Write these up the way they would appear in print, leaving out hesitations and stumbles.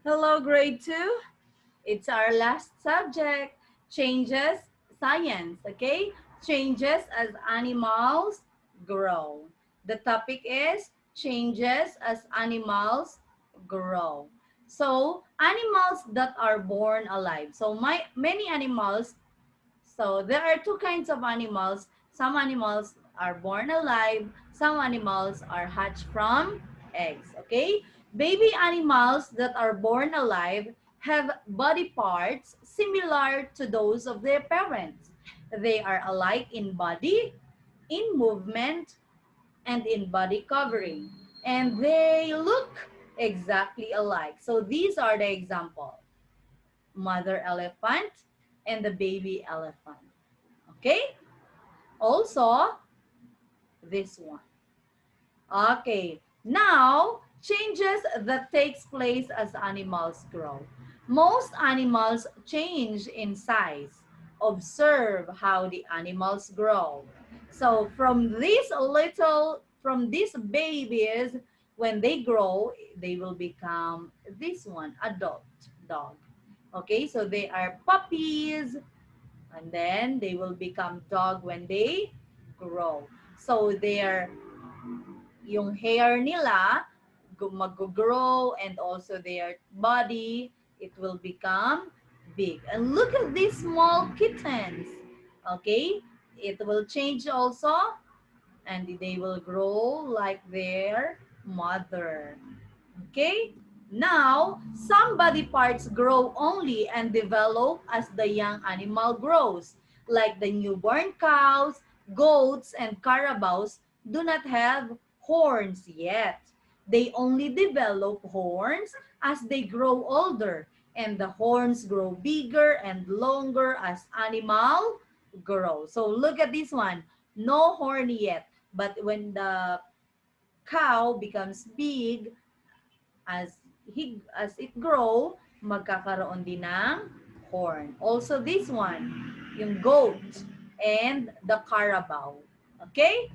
Hello, grade 2. It's our last subject, changes science, okay? Changes as animals grow. The topic is changes as animals grow. So, animals that are born alive. So, many animals, so there are two kinds of animals. Some animals are born alive, some animals are hatched from eggs, okay? Baby animals that are born alive have body parts similar to those of their parents. They are alike in body, in movement, and in body covering. And they look exactly alike. So these are the example. Mother elephant and the baby elephant. Okay? Also, this one. Okay. Now, changes that takes place as animals grow. Most animals change in size. Observe how the animals grow. So from these babies, when they grow, they will become this one, adult dog. Okay, so they are puppies, and then they will become dog when they grow. So their yung hair nila mag-grow, and also their body, it will become big. And look at these small kittens. Okay? It will change also, and they will grow like their mother. Okay? Now, some body parts grow only and develop as the young animal grows. Like the newborn cows, goats, and carabaos do not have horns yet. They only develop horns as they grow older, and the horns grow bigger and longer as animal grows. So look at this one. No horn yet, but when the cow becomes big, as it grow, magkakaroon din ng horn. Also this one, yung goat and the carabao. Okay?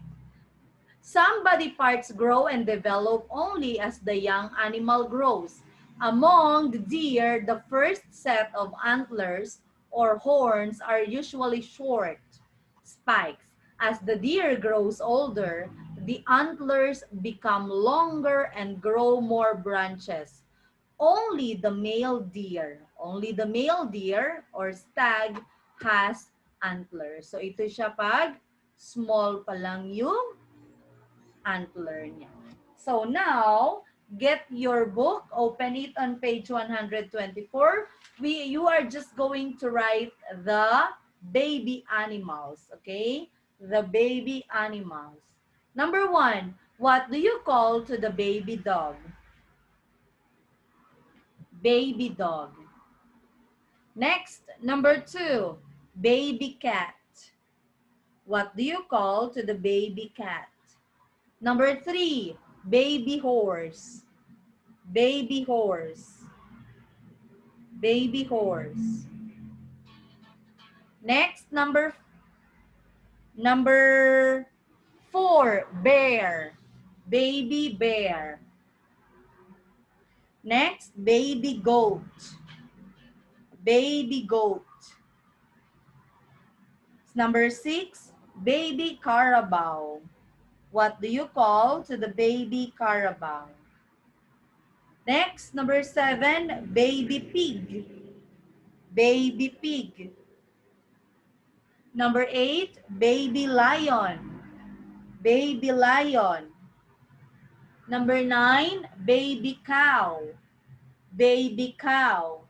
Some body parts grow and develop only as the young animal grows. Among the deer, the first set of antlers or horns are usually short spikes. As the deer grows older, the antlers become longer and grow more branches. Only the male deer or stag has antlers. So ito siya pag small pa lang yung antler niya. So now, get your book, open it on page 124. You are just going to write the baby animals, okay? The baby animals. Number 1, what do you call to the baby dog? Baby dog. Next, number 2, baby cat. What do you call to the baby cat? Number 3, baby horse. Baby horse. Baby horse. Next, number 4, bear. Baby bear. Next, baby goat. Baby goat. Number 6, baby carabao. What do you call to the baby carabao? Next, number 7, baby pig. Baby pig. Number 8, baby lion. Baby lion. Number 9, baby cow. Baby cow.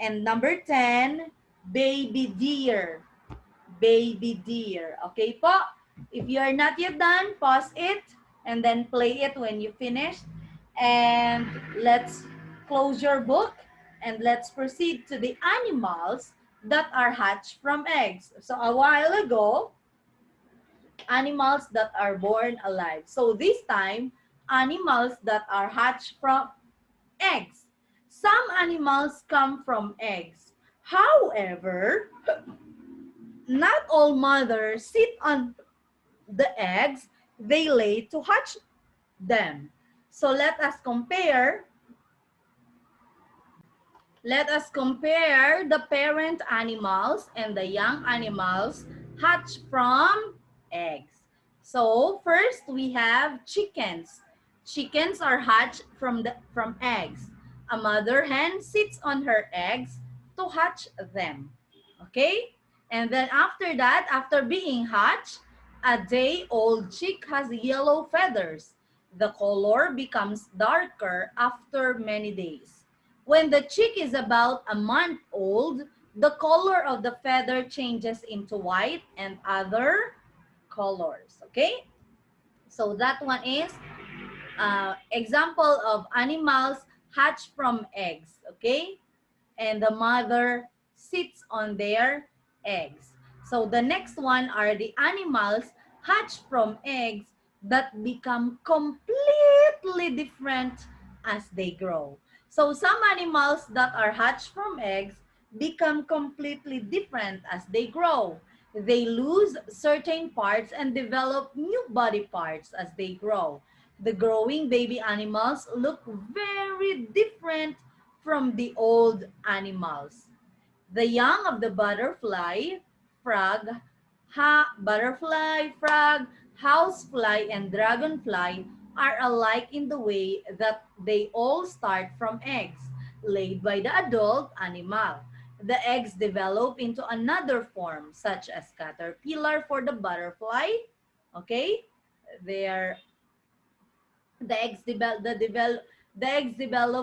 And number 10, baby deer. Baby deer. Okay po? If you are not yet done, pause it and then play it when you finish. And let's close your book and let's proceed to the animals that are hatched from eggs. So a while ago, animals that are born alive. So this time, animals that are hatched from eggs. Some animals come from eggs. However, not all mothers sit on the eggs they lay to hatch them. So let us compare Let us compare the parent animals and the young animals hatched from eggs. So first we have chickens. Chickens are hatched from eggs. A mother hen sits on her eggs to hatch them. Okay? And then after that, after being hatched, a day-old chick has yellow feathers. The color becomes darker after many days. When the chick is about a month old, the color of the feather changes into white and other colors. Okay? So that one is example of animals hatched from eggs. Okay? And the mother sits on their eggs. So the next one are the animals hatched from eggs that become completely different as they grow. So some animals that are hatched from eggs become completely different as they grow. They lose certain parts and develop new body parts as they grow. The growing baby animals look very different from the old animals. The young of the butterfly, frog, frog, housefly, and dragonfly are alike in the way that they all start from eggs laid by the adult animal. The eggs develop into another form, such as caterpillar for the butterfly. Okay, they are the eggs develop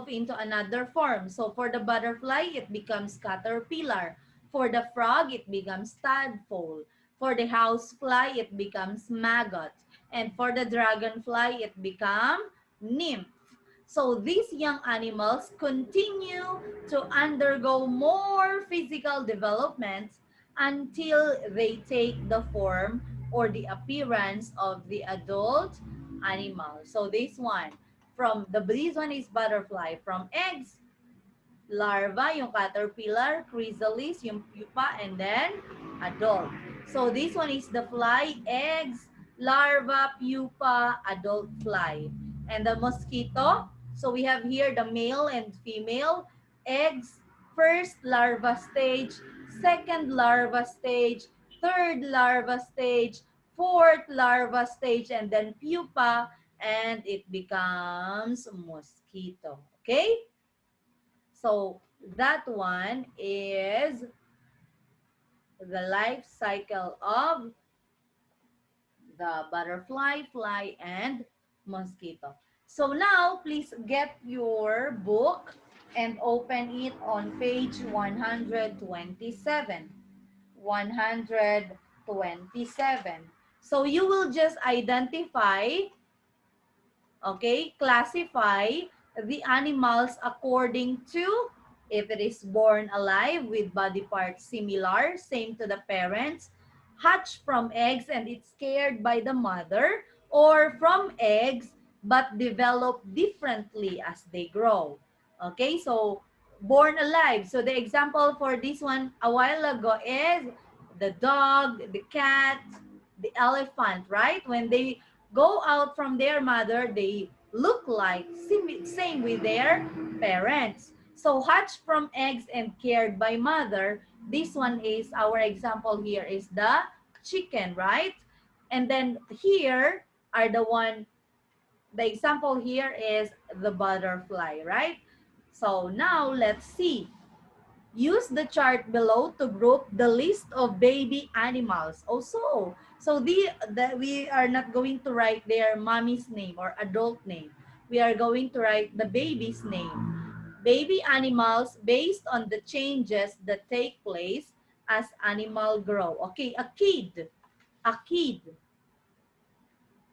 into another form. So for the butterfly, it becomes caterpillar. For the frog, it becomes tadpole. For the housefly, it becomes maggot. And for the dragonfly, it becomes nymph. So these young animals continue to undergo more physical developments until they take the form or the appearance of the adult animal. So this one, this one is butterfly. From eggs, larva, yung caterpillar, chrysalis, yung pupa, and then adult. So this one is the fly, eggs, larva, pupa, adult fly. And the mosquito, so we have here the male and female, eggs, first larva stage, second larva stage, third larva stage, fourth larva stage, and then pupa, and it becomes mosquito. Okay? So that one is the life cycle of the butterfly, fly, and mosquito. So now, please get your book and open it on page 127. 127. So you will just identify, okay, classify the animals according to if it is born alive with body parts similar, same to the parents, hatched from eggs and it's cared by the mother, or from eggs but develop differently as they grow. Okay, so born alive. So the example for this one a while ago is the dog, the cat, the elephant, right? When they go out from their mother, they look like same with their parents. So hatched from eggs and cared by mother, this one is our example here is the chicken, right? And then here are the example here is the butterfly, right? So now let's see. Use the chart below to group the list of baby animals. Also, so we are not going to write their mommy's name or adult name. We are going to write the baby's name. Baby animals based on the changes that take place as animal grow. Okay, a kid,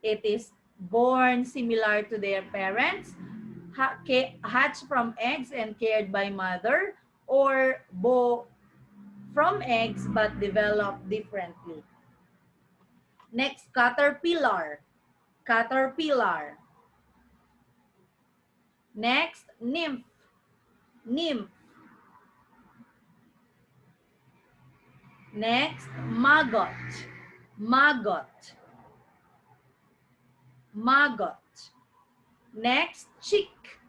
it is born similar to their parents, hatched from eggs and cared by mother, or from eggs but develop differently. Next, caterpillar. Caterpillar. Next, nymph. Nymph. Next, maggot. Maggot. Maggot. Next, chick.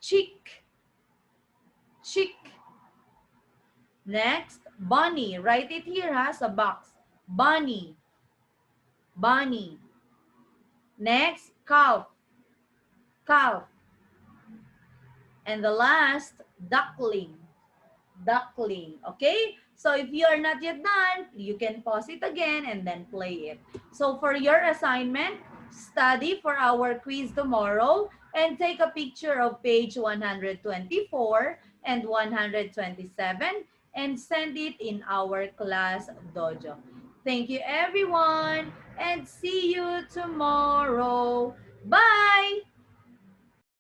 Chick. chick. Next, bunny. Write it here ha, sa box. Bunny. Bunny. Next, calf. Calf. And the last, duckling. Duckling. Okay? So if you are not yet done, you can pause it again and then play it. So for your assignment, study for our quiz tomorrow and take a picture of page 124 and 127 and send it in our class dojo. Thank you everyone and see you tomorrow. Bye!